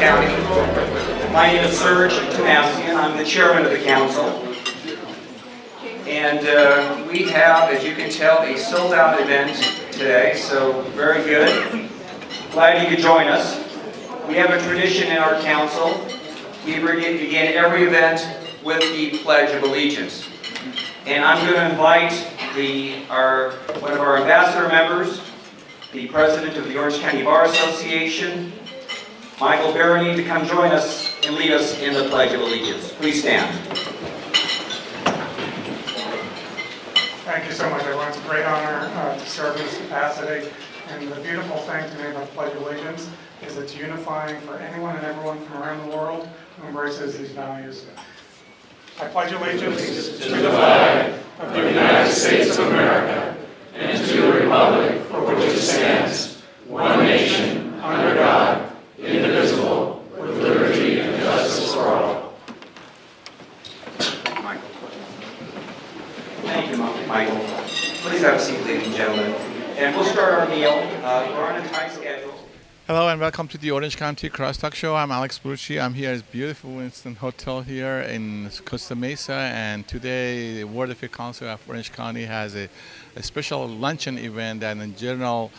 County. My name is Serge Tomassian. I'm the chairman of the council. And we have, as you can tell, a sold-out event today, so very good. Glad you could join us. We have a tradition in our council. We begin every event with the Pledge of Allegiance. And I'm going to invite one of our ambassador members, the president of the Orange County Bar Association, Michael Bolourchi, to come join us and lead us in the Pledge of Allegiance. Please stand. Thank you so much, everyone. It's a great honor to serve in this capacity. And the beautiful thing to me about the Pledge of Allegiance is it's unifying for anyone and everyone from around the world who embraces these values. I pledge allegiance to the flag of the United States of America and to the republic for which it stands, one nation, under God, indivisible, with liberty and justice for all. Thank you, Michael. Please have a seat, ladies and gentlemen. And we'll start our meal. We're on a tight schedule. Hello and welcome to the Orange County Crosstalk Show. I'm Alex Bolourchi. I'm here at this beautiful Winston Hotel here in Costa Mesa, and today the World Affairs Council of Orange County has a special luncheon event, and General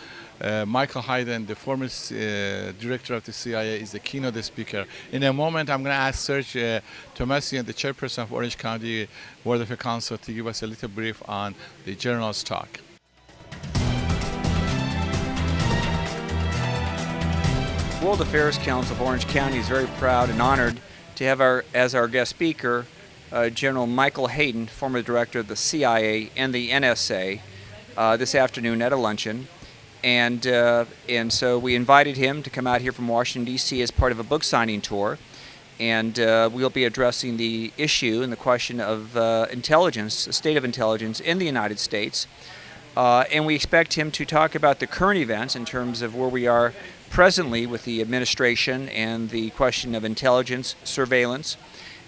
Michael Hayden, the former director of the CIA, is the keynote speaker. In a moment, I'm going to ask Serge Tomassian, the chairperson of Orange County World Affairs Council, to give us a little brief on the General's talk. World Affairs Council of Orange County is very proud and honored to have as our guest speaker General Michael Hayden, former director of the CIA and the NSA, this afternoon at a luncheon. And so we invited him to come out here from Washington, D.C. as part of a book signing tour. And we'll be addressing the issue and the question of intelligence, the state of intelligence in the United States. And we expect him to talk about the current events in terms of where we are presently with the administration and the question of intelligence, surveillance,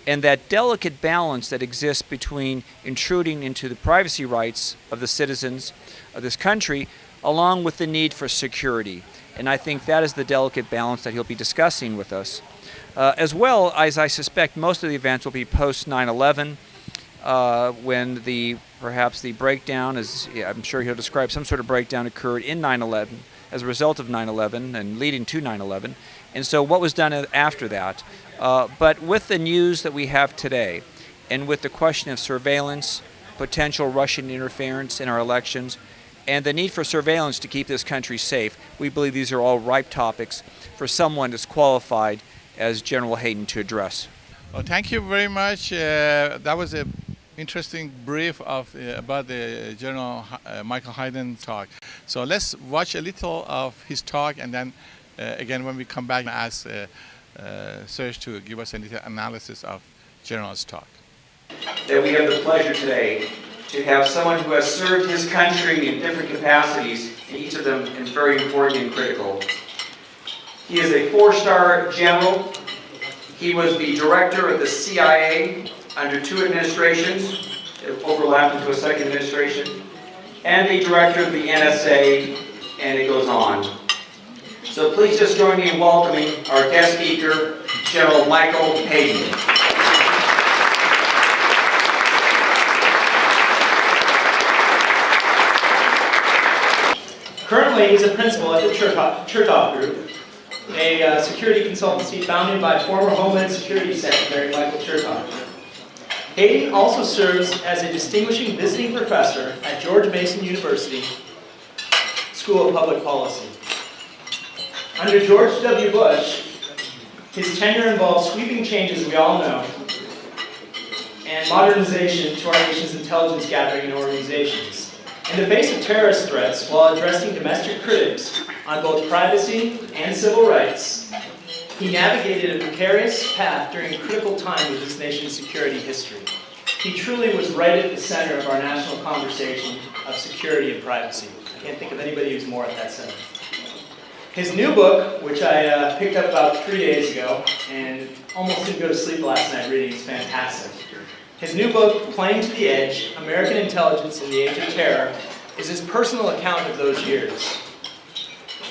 and that delicate balance that exists between intruding into the privacy rights of the citizens of this country, along with the need for security. And I think that is the delicate balance that he'll be discussing with us. As well as I suspect most of the events will be post 9/11, when perhaps the breakdown is, I'm sure he'll describe some sort of breakdown occurred in 9/11 as a result of 9/11 and leading to 9/11. And so what was done after that. But with the news that we have today, and with the question of surveillance, potential Russian interference in our elections, and the need for surveillance to keep this country safe, we believe these are all ripe topics for someone that's qualified as General Hayden to address. Well, thank you very much. That was a interesting brief about the General Michael Hayden talk. So let's watch a little of his talk, and then again when we come back, ask Serge to give us a little analysis of General's talk. That we have the pleasure today to have someone who has served his country in different capacities, and each of them is very important and critical. He is a 4-star general. He was the director of the CIA under 2 administrations, it overlapped into a second administration, and the director of the NSA, and it goes on. So please just join me in welcoming our guest speaker, General Michael Hayden. Currently, he's a principal at the Chertoff Group, a security consultancy founded by former Homeland Security Secretary Michael Chertoff. Hayden also serves as a distinguishing visiting professor at George Mason University School of Public Policy. Under George W. Bush, his tenure involved sweeping changes we all know and modernization to our nation's intelligence gathering and organizations. In the face of terrorist threats, while addressing domestic critics on both privacy and civil rights, he navigated a precarious path during a critical time of this nation's security history. He truly was right at the center of our national conversation of security and privacy. I can't think of anybody who's more at that center. His new book, which I picked up about 3 days ago, and almost didn't go to sleep last night reading, is fantastic. His new book, Playing to the Edge, American Intelligence in the Age of Terror, is his personal account of those years.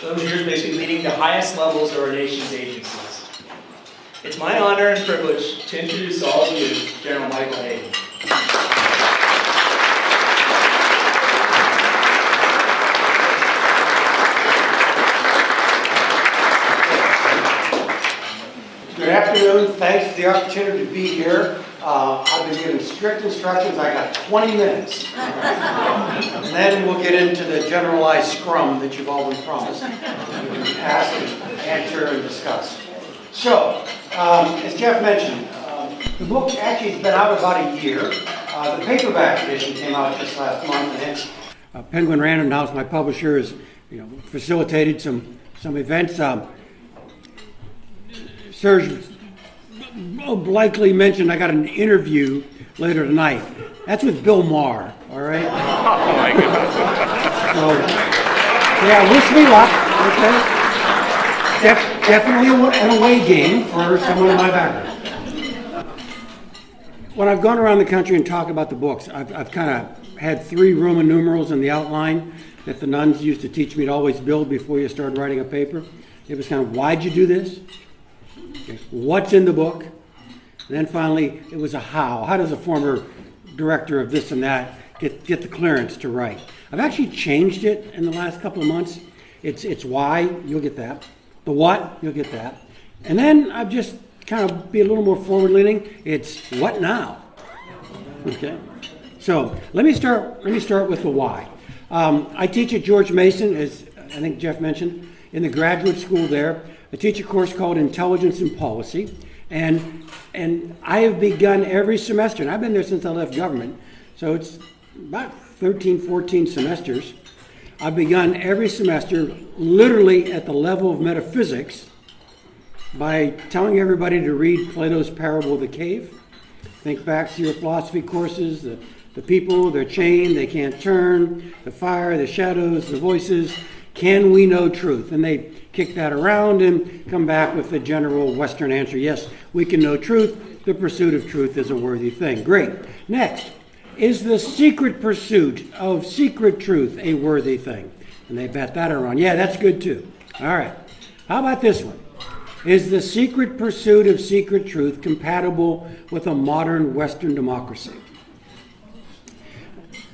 Those years basically leading to highest levels of our nation's agencies. It's my honor and privilege to introduce all of you General Michael Hayden. Good afternoon. Thanks for the opportunity to be here. I've been given strict instructions. I got 20 minutes. And then we'll get into the generalized scrum that you've all been promised. We can ask and answer and discuss. So, as Jeff mentioned, the book actually has been out about a year. The paperback edition came out just last month. And then, Penguin Random House, my publisher, has facilitated some events. Serge likely mentioned I got an interview later tonight. That's with Bill Maher, all right? Oh my God. So, yeah, wish me luck, okay? Definitely an away game for someone in my background. When I've gone around the country and talked about the books, I've kind of had 3 Roman numerals in the outline that the nuns used to teach me to always build before you started writing a paper. It was kind of, why'd you do this? What's in the book? And then finally, it was a how. How does a former director of this and that get the clearance to write? I've actually changed it in the last couple of months. It's why, you'll get that. The what, you'll get that. And then I've just kind of be a little more forward-leaning. It's what now? Okay. So let me start with the why. I teach at George Mason, as I think Jeff mentioned, in the graduate school there. I teach a course called Intelligence and Policy, and I have begun every semester, and I've been there since I left government, so it's about 13, 14 semesters. I've begun every semester literally at the level of metaphysics by telling everybody to read Plato's Parable of the Cave. Think back to your philosophy courses, the people, they're chained, they can't turn, the fire, the shadows, the voices. Can we know truth? And they kick that around and come back with the general Western answer. Yes, we can know truth. The pursuit of truth is a worthy thing. Great. Next, is the secret pursuit of secret truth a worthy thing? And they bat that around. Yeah, that's good too. All right. How about this one? Is the secret pursuit of secret truth compatible with a modern Western democracy?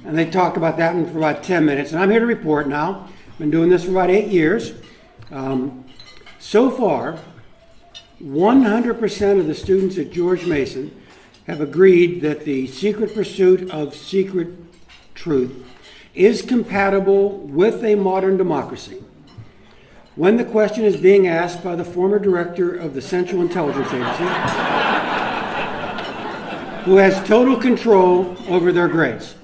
And they talk about that one for about 10 minutes. And I'm here to report now. Been doing this for about 8 years. So far, 100% of the students at George Mason have agreed that the secret pursuit of secret truth is compatible with a modern democracy. When the question is being asked by the former director of the Central Intelligence Agency, who has total control over their grades.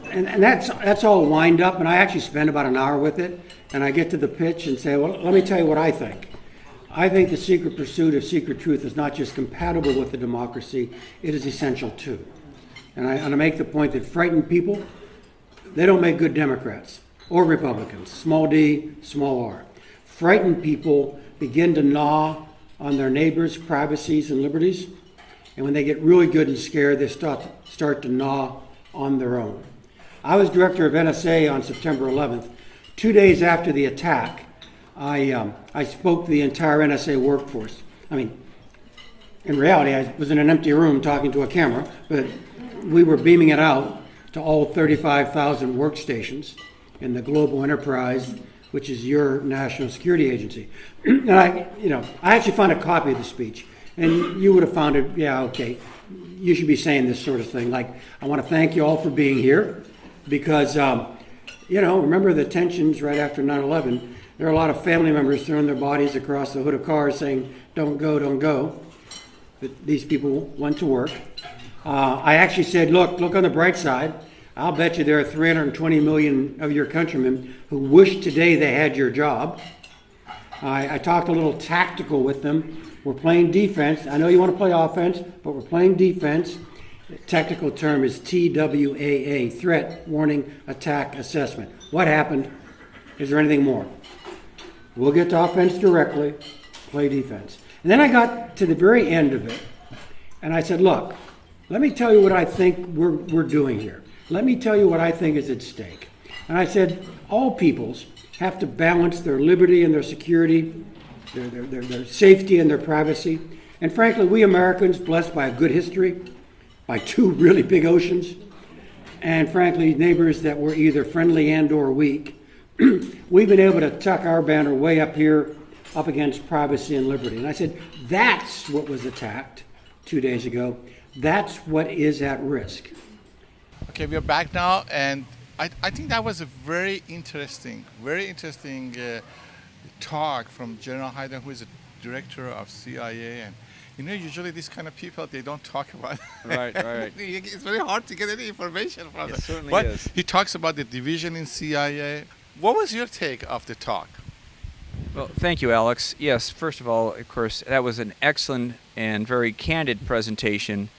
And that's all wind up, and I actually spend about an hour with it, and I get to the pitch and say, well, let me tell you what I think. I think the secret pursuit of secret truth is not just compatible with the democracy, it is essential too. And I make the point that frightened people, they don't make good Democrats or Republicans, small d, small r. Frightened people begin to gnaw on their neighbors' privacies and liberties, and when they get really good and scared, they start to gnaw on their own. I was director of NSA on September 11th. 2 days after the attack, I spoke to the entire NSA workforce. I mean, in reality, I was in an empty room talking to a camera, but we were beaming it out to all 35,000 workstations in the global enterprise, which is your national security agency. And I actually found a copy of the speech, and you would have found it, yeah, okay, you should be saying this sort of thing, like, I want to thank you all for being here, because, remember the tensions right after 9/11. There are a lot of family members throwing their bodies across the hood of cars saying, don't go, don't go. But these people went to work. I actually said, look on the bright side. I'll bet you there are 320 million of your countrymen who wish today they had your job. I talked a little tactical with them. We're playing defense. I know you want to play offense, but we're playing defense. The technical term is TWAA, Threat, Warning, Attack, Assessment. What happened? Is there anything more? We'll get to offense directly, play defense. And then I got to the very end of it, and I said, look, let me tell you what I think we're doing here. Let me tell you what I think is at stake. And I said, all peoples have to balance their liberty and their security their safety and their privacy. And frankly, we Americans, blessed by a good history, by two really big oceans, and frankly, neighbors that were either friendly and or weak, we've been able to tuck our banner way up here, up against privacy and liberty. And I said, that's what was attacked 2 days ago. That's what is at risk. Okay, we are back now, and I think that was a very interesting talk from General Hayden, who is a director of CIA. And usually these kind of people, they don't talk about. Right. It's very hard to get any information from them. It certainly But is. he talks about the division in CIA. What was your take of the talk? Well, thank you, Alex. Yes, first of all, of course, that was an excellent and very candid presentation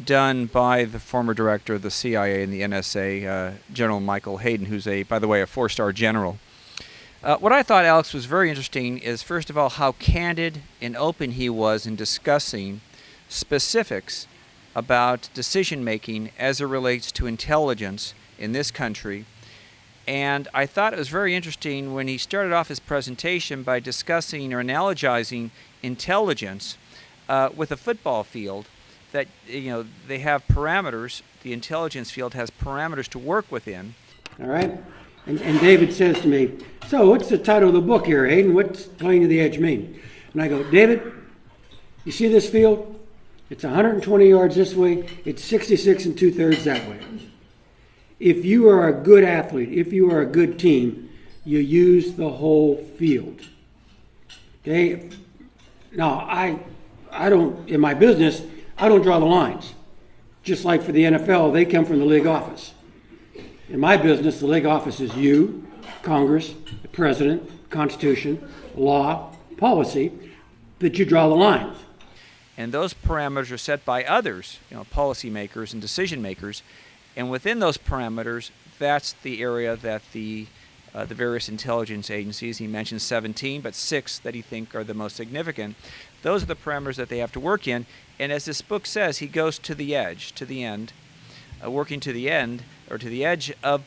done by the former director of the CIA and the NSA, General Michael Hayden, who's, by the way, a 4-star general. What I thought, Alex, was very interesting is, first of all, how candid and open he was in discussing specifics about decision-making as it relates to intelligence in this country. And I thought it was very interesting when he started off his presentation by discussing or analogizing intelligence with a football field, that they have parameters, the intelligence field has parameters to work within. All right? And David says to me, so what's the title of the book here, Hayden? What's playing to the edge mean? And I go, David, you see this field? It's 120 yards this way. It's 66 2/3 that way. If you are a good athlete, if you are a good team, you use the whole field. Okay? Now, I don't, in my business, I don't draw the lines. Just like for the NFL, they come from the league office. In my business, the league office is you, Congress, the President, Constitution, law, policy, that you draw the lines. And those parameters are set by others, policymakers and decision makers. And within those parameters, that's the area that the various intelligence agencies, he mentioned 17, but 6 that he think are the most significant. Those are the parameters that they have to work in. And as this book says, he goes to the edge, to the end, working to the end, or to the edge of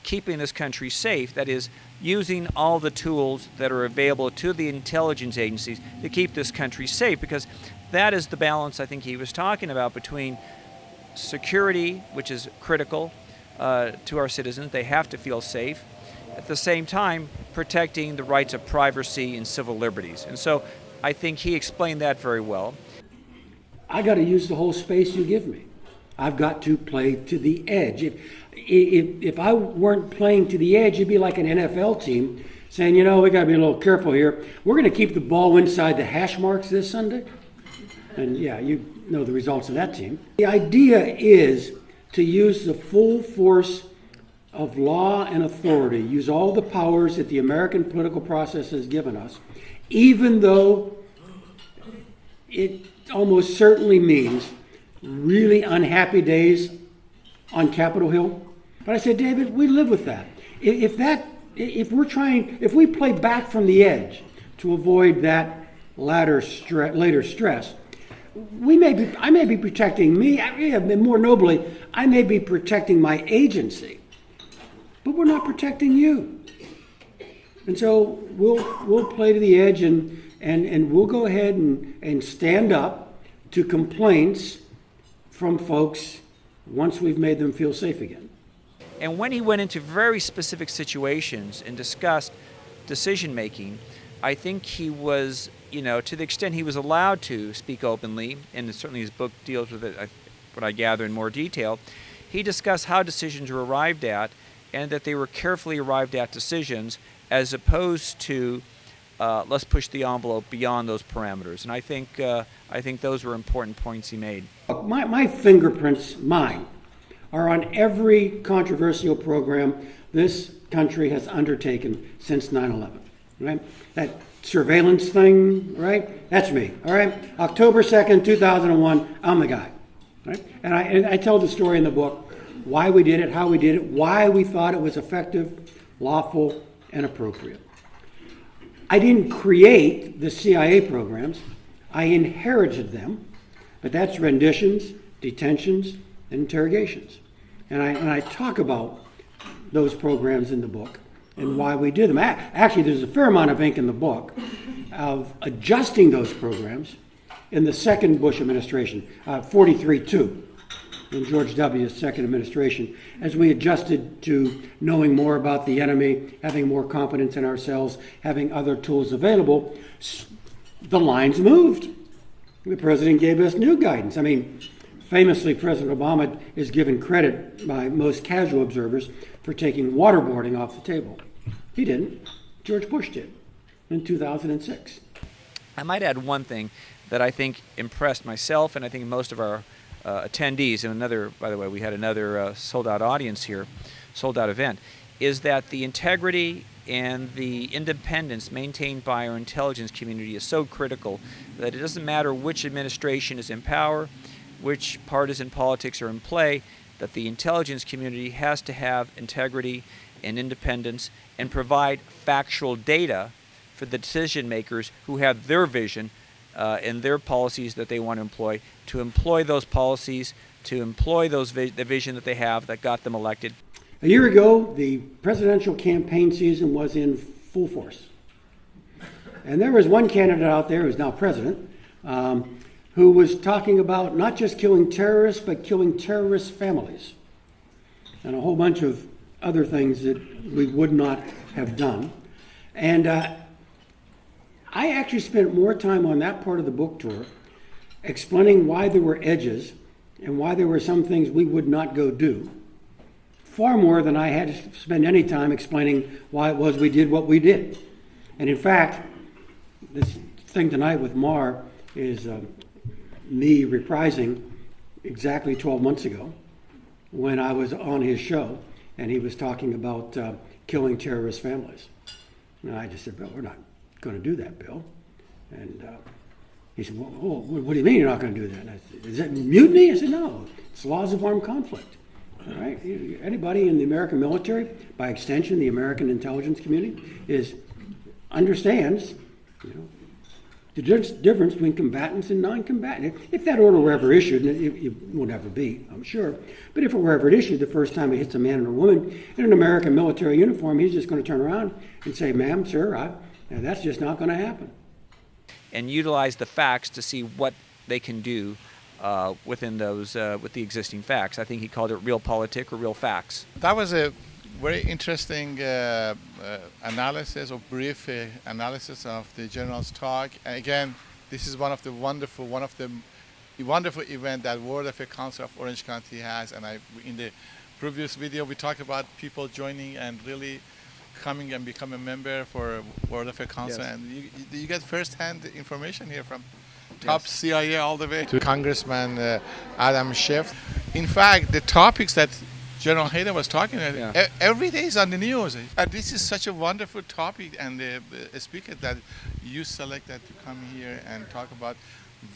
keeping this country safe, that is, using all the tools that are available to the intelligence agencies to keep this country safe, because that is the balance I think he was talking about between security, which is critical to our citizens. They have to feel safe. At the same time, protecting the rights of privacy and civil liberties. And so I think he explained that very well. I got to use the whole space you give me. I've got to play to the edge. If I weren't playing to the edge, it'd be like an NFL team saying, we got to be a little careful here. We're going to keep the ball inside the hash marks this Sunday. And yeah, you know the results of that team. The idea is to use the full force of law and authority, use all the powers that the American political process has given us, even though it almost certainly means really unhappy days on Capitol Hill. But I said, David, we live with that. If we play back from the edge to avoid that later stress, I may be protecting me, more nobly, I may be protecting my agency, but we're not protecting you. And so we'll play to the edge and we'll go ahead and stand up to complaints from folks once we've made them feel safe again. And when he went into very specific situations and discussed decision making, I think he was, to the extent he was allowed to speak openly, and certainly his book deals with it, what I gather, in more detail, he discussed how decisions were arrived at and that they were carefully arrived at decisions as opposed to let's push the envelope beyond those parameters. And I think those were important points he made. My fingerprints, mine, are on every controversial program this country has undertaken since 9/11, right? That surveillance thing, right? That's me, all right? October 2nd, 2001, I'm the guy, right? And I tell the story in the book, why we did it, how we did it, why we thought it was effective, lawful, and appropriate. I didn't create the CIA programs. I inherited them, but that's renditions, detentions, and interrogations. And I talk about those programs in the book and why we did them. Actually, there's a fair amount of ink in the book. of adjusting those programs in the second Bush administration, 43-2, in George W.'s second administration, as we adjusted to knowing more about the enemy, having more confidence in ourselves, having other tools available. The lines moved. The president gave us new guidance. I mean, famously, President Obama is given credit by most casual observers for taking waterboarding off the table. He didn't. George Bush did in 2006. I might add one thing that I think impressed myself and I think most of our attendees, and another, by the way, we had another sold-out audience here, sold-out event, is that the integrity and the independence maintained by our intelligence community is so critical that it doesn't matter which administration is in power, which partisan politics are in play, that the intelligence community has to have integrity and independence and provide factual data for the decision makers who have their vision and their policies that they want to employ those policies, to employ the vision that they have that got them elected. A year ago, the presidential campaign season was in full force. And there was one candidate out there who's now president who was talking about not just killing terrorists, but killing terrorist families and a whole bunch of other things that we would not have done. And I actually spent more time on that part of the book tour explaining why there were edges and why there were some things we would not go do, far more than I had to spend any time explaining why it was we did what we did. And in fact, this thing tonight with Mar is me reprising exactly 12 months ago when I was on his show and he was talking about killing terrorist families. And I just said, "Bill, we're not going to do that, Bill." And he said, well, what do you mean you're not going to do that? And I said, "Is that mutiny?" I said, "No, it's laws of armed conflict." All right? Anybody in the American military, by extension, the American intelligence community, understands, the difference between combatants and non-combatants. If that order were ever issued, and it won't ever be, I'm sure, but if it were ever issued the first time it hits a man and a woman in an American military uniform, he's just going to turn around and say, "Ma'am, sir, that's just not going to happen." And utilize the facts to see what they can do within those, with the existing facts. I think he called it realpolitik or real facts. That was a very interesting analysis or brief analysis of the general's talk. And again, this is one of the wonderful event that World Affairs Council of Orange County has. And in the previous video, we talked about people joining and really coming and become a member for World Affairs Council. Yes. And you get first-hand information here from top CIA all the way to Congressman Adam Schiff. In fact, the topics that General Hayden was talking about, every day is on the news. And this is such a wonderful topic, and the speaker that you selected to come here and talk about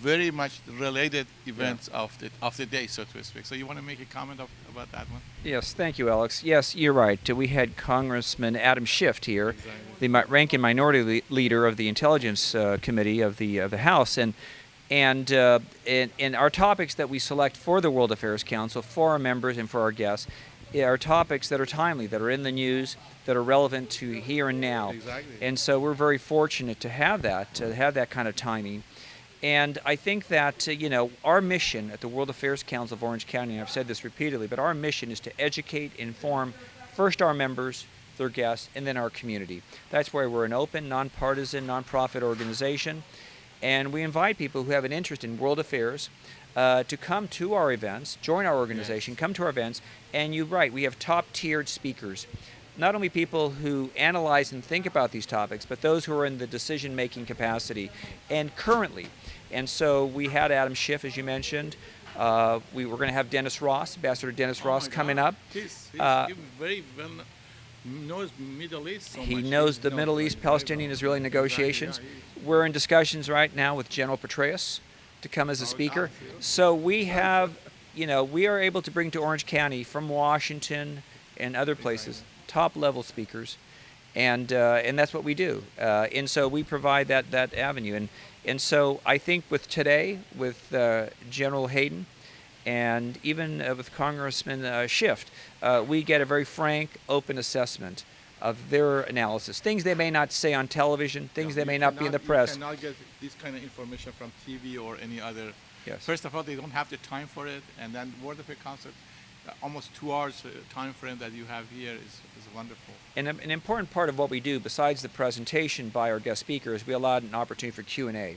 very much related events of the day, so to speak. So you want to make a comment about that one? Yes, thank you, Alex. Yes, you're right. We had Congressman Adam Schiff here, the ranking minority leader of the Intelligence Committee of the House, and our topics that we select for the World Affairs Council, for our members and for our guests, are topics that are timely, that are in the news, that are relevant to here and now. Exactly. And so we're very fortunate to have that kind of timing. And I think that, our mission at the World Affairs Council of Orange County, and I've said this repeatedly, but our mission is to educate, inform, first our members, their guests, and then our community. That's why we're an open, nonpartisan, nonprofit organization. And we invite people who have an interest in world affairs to come to our events, join our organization, come to our events. And you're right, we have top-tiered speakers. Not only people who analyze and think about these topics, but those who are in the decision-making capacity and currently. And so we had Adam Schiff, as you mentioned. We were going to have Dennis Ross, Ambassador Dennis Ross, coming up. He's very well knows Middle East so much. He knows the Middle East, Palestinian-Israeli negotiations. Exactly, We're in discussions right now with General Precarious to come as a speaker. So we have, we are able to bring to Orange County from Washington and other places top-level speakers, and that's what we do. And so we provide that avenue. And so I think with today, with General Hayden, and even with Congressman Schiff, we get a very frank, open assessment of their analysis. Things they may not say on television, things they may not be in the press. You cannot get this kind of information from TV or any other. Yes. First of all, they don't have the time for it, and then World Affair Council, almost 2 hours time frame that you have here is wonderful. And an important part of what we do, besides the presentation by our guest speakers, we allowed an opportunity for Q&A.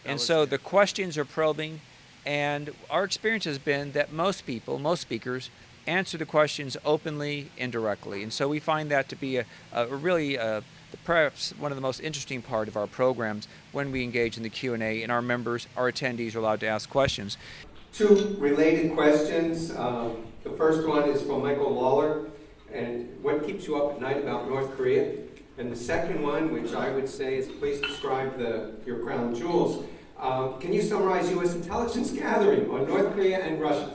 And so the questions are probing, and our experience has been that most people, most speakers, answer the questions openly and directly. And so we find that to be perhaps one of the most interesting part of our programs when we engage in the Q&A, and our members, our attendees are allowed to ask questions. 2 related questions. The first one is from Michael Lawler, and what keeps you up at night about North Korea? And the second one, which I would say is, please describe your crown jewels. Can you summarize U.S. intelligence gathering on North Korea and Russia?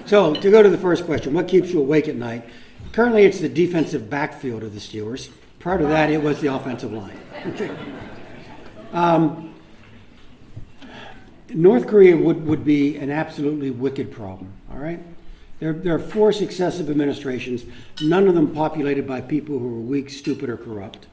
So, to go to the first question, what keeps you awake at night? Currently, it's the defensive backfield of the Steelers. Prior to that, it was the offensive line. North Korea would be an absolutely wicked problem, all right? There are 4 successive administrations, none of them populated by people who are weak, stupid, or corrupt,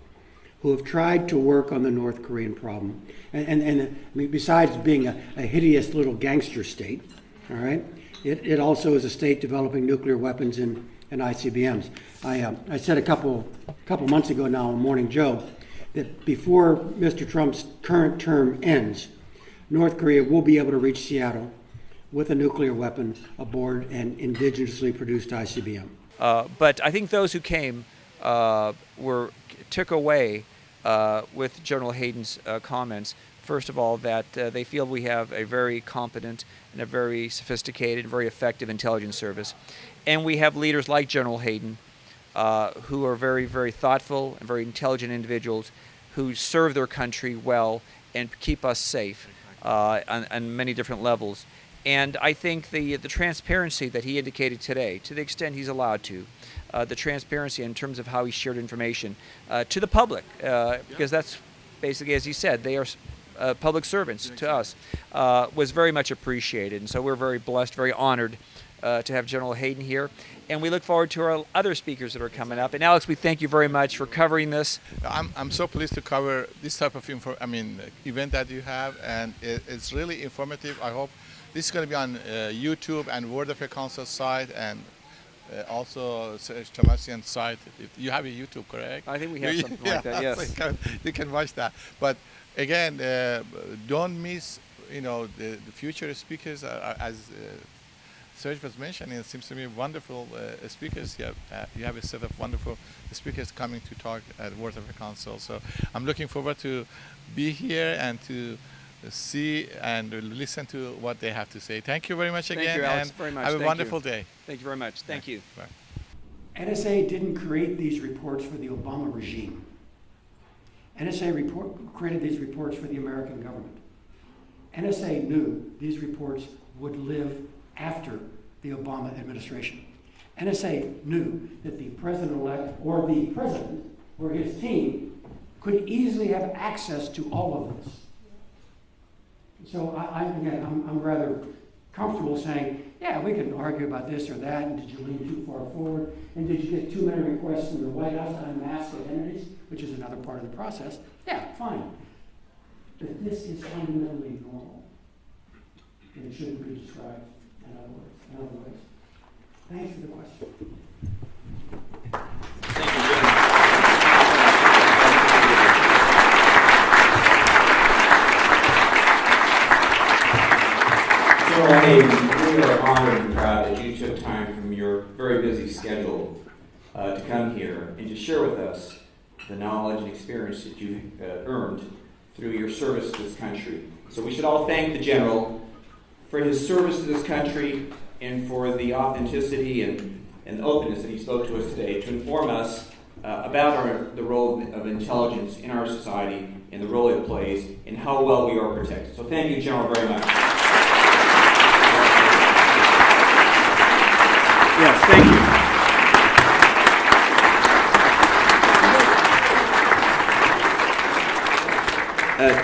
who have tried to work on the North Korean problem. And I mean, besides being a hideous little gangster state, all right, it also is a state developing nuclear weapons and ICBMs. I said a couple months ago now on Morning Joe that before Mr. Trump's current term ends, North Korea will be able to reach Seattle with a nuclear weapon aboard an indigenously produced ICBM. But I think those who came took away with General Hayden's comments, first of all, that they feel we have a very competent and a very sophisticated, very effective intelligence service. And we have leaders like General Hayden who are very, very thoughtful and very intelligent individuals who serve their country well and keep us safe on many different levels. And I think the transparency that he indicated today, to the extent he's allowed to, the transparency in terms of how he shared information to the public, because that's basically, as he said, they are public servants to us, was very much appreciated. And so we're very blessed, very honored to have General Hayden here. And we look forward to our other speakers that are coming up. And Alex, we thank you very much for covering this. I'm so pleased to cover this type of event that you have, and it's really informative. I hope this is going to be on YouTube and World Affair Council site, and also Serge Tomassian site. You have a YouTube, correct? I think we have something like that, yes. So you can watch that. But again, don't miss, the future speakers as Serge was mentioning. It seems to me wonderful speakers. You have a set of wonderful speakers coming to talk at World Affair Council. So I'm looking forward to be here and to see and listen to what they have to say. Thank you very much again. Thank you, Alex, and very much. Have a Thank wonderful you. day. Thank you very much. Thank you. Bye. NSA didn't create these reports for the Obama regime. NSA created these reports for the American government. NSA knew these reports would live after the Obama administration. NSA knew that the president-elect or the president or his team could easily have access to all of this. So I'm rather comfortable saying, yeah, we can argue about this or that, and did you lean too far forward, and did you get too many requests from the White House to unmask identities, which is another part of the process. Yeah, fine. But this is fundamentally normal, and it shouldn't be described in other ways. Thanks for the question. General Hayden, we are honored and proud that you took time from your very busy schedule to come here and to share with us the knowledge and experience that you earned through your service to this country. So we should all thank the General for his service to this country and for the authenticity and openness that he spoke to us today to inform us about the role of intelligence in our society and the role it plays and how well we are protected. So thank you, General, very much. Yes, thank you.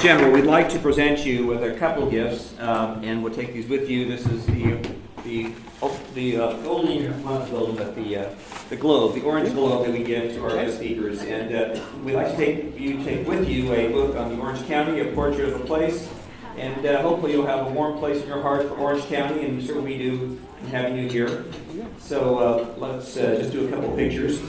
General, we'd like to present you with a couple gifts, and we'll take these with you. This is the only not the golden, but the globe, the orange globe that we give to our guest speakers. And we'd like to take with you a book on the Orange County, a portrait of the place. And hopefully you'll have a warm place in your heart for Orange County, and certainly we do in having you here. So let's just do a couple pictures.